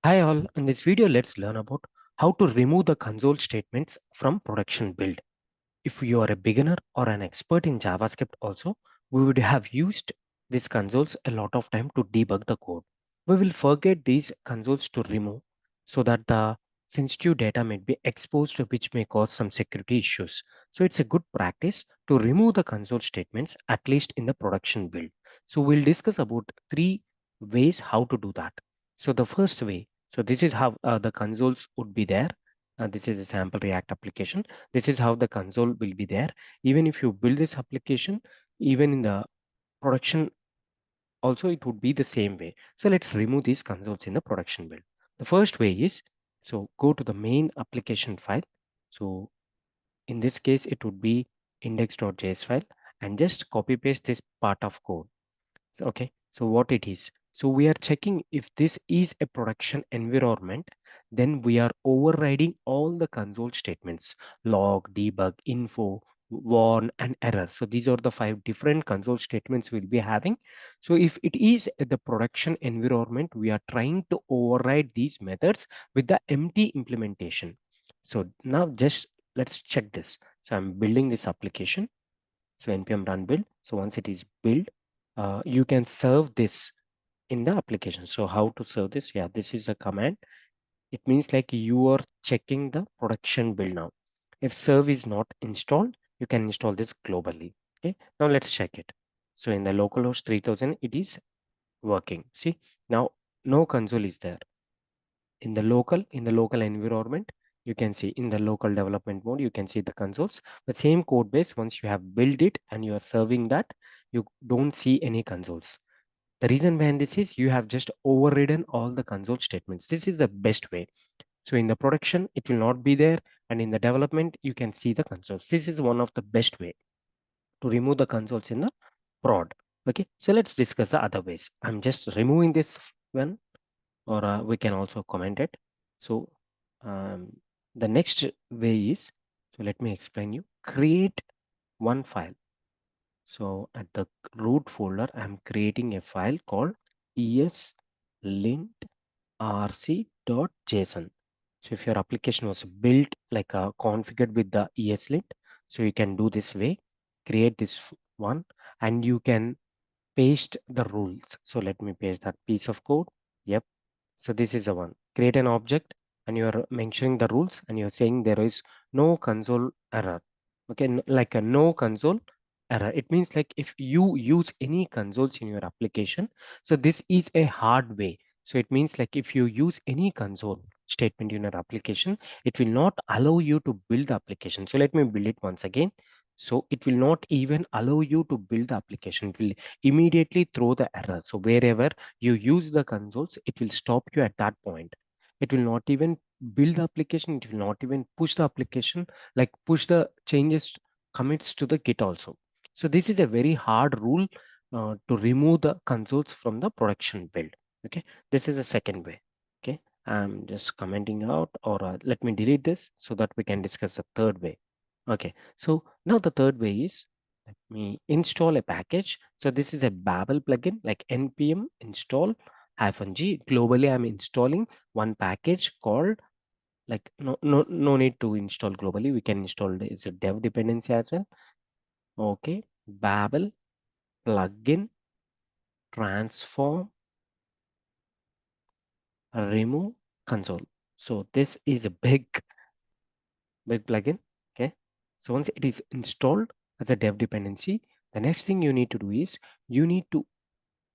Hi all, in this video let's learn about how to remove the console statements from production build. If you are a beginner or an expert in JavaScript also, we would have used these consoles a lot of time to debug the code. We will forget these consoles to remove so that the sensitive data may be exposed which may cause some security issues. So it's a good practice to remove the console statements at least in the production build. So we'll discuss about three ways how to do that. So the first way, so this is how the consoles would be there. This is a sample React application. This is how the console will be there. Even if you build this application, even in the production also it would be the same way. So let's remove these consoles in the production build. The first way is, so go to the main application file. So in this case it would be index.js file, and just copy paste this part of code. So, okay, so what it is. So we are checking if this is a production environment, then we are overriding all the console statements: log, debug, info, warn, and error. So these are the 5 different console statements we'll be having. So if it is the production environment, we are trying to override these methods with the empty implementation. So now just let's check this. So I'm building this application. So npm run build. So once it is built, you can serve this in the application. So how to serve this? Yeah, this is a command. It means like you are checking the production build now. If serve is not installed, you can install this globally. Okay, now let's check it. So in the localhost 3000, it is working. See, now no console is there. In the local environment, you can see in the local development mode, you can see the consoles. The same code base, once you have built it and you are serving that, you don't see any consoles. The reason behind this is you have just overridden all the console statements. This is the best way. So in the production, it will not be there, and in the development, you can see the consoles. This is one of the best way to remove the consoles in the prod. Okay, so let's discuss the other ways. I'm just removing this one, or we can also comment it. So um, the next way is, so let me explain you. Create one file. So at the root folder, I'm creating a file called eslintrc.json. So if your application was built like configured with the ESLint, so you can do this way, create this one, and you can paste the rules. So let me paste that piece of code. Yep. So this is the one. Create an object and you are mentioning the rules and you're saying there is no console error. Okay, like a no console error. It means like if you use any consoles in your application, so this is a hard way. So it means like if you use any console statement in your application, it will not allow you to build the application. So let me build it once again. So it will not even allow you to build the application. It will immediately throw the error. So wherever you use the consoles, it will stop you at that point. It will not even build the application. It will not even push the application, like push the changes commits to the Git also. So this is a very hard rule to remove the consoles from the production build. Okay, this is the second way. Okay, I'm just commenting out, or let me delete this so that we can discuss the third way. Okay, so now the third way is, let me install a package. So this is a Babel plugin like npm install -g. Globally, I'm installing one package called, like, no need to install globally. We can install it's a dev dependency as well. Okay, Babel plugin transform remove console. So this is a big plugin. Okay, so once it is installed as a dev dependency, the next thing you need to do is you need to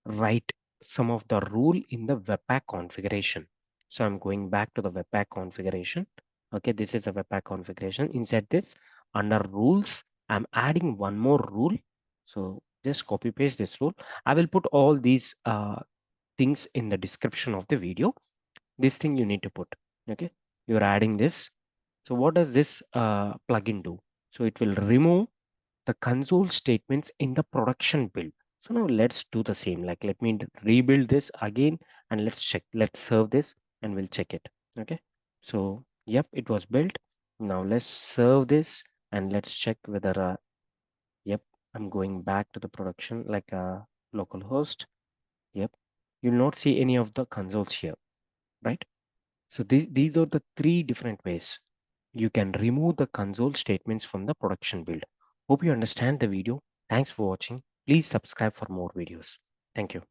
write some of the rule in the webpack configuration. So I'm going back to the webpack configuration. Okay, this is a webpack configuration. Inside this, under rules, I'm adding one more rule. So just copy paste this rule. I will put all these things in the description of the video. This thing you need to put. Okay, you're adding this. So what does this plugin do? So it will remove the console statements in the production build. So now let's do the same. Like, let me rebuild this again and let's check. Let's serve this and we'll check it. Okay. So yep, it was built. Now let's serve this and let's check whether yep, I'm going back to the production like a local host. Yep. You'll not see any of the consoles here, right? So these are the three different ways you can remove the console statements from the production build. Hope you understand the video. Thanks for watching. Please subscribe for more videos. Thank you.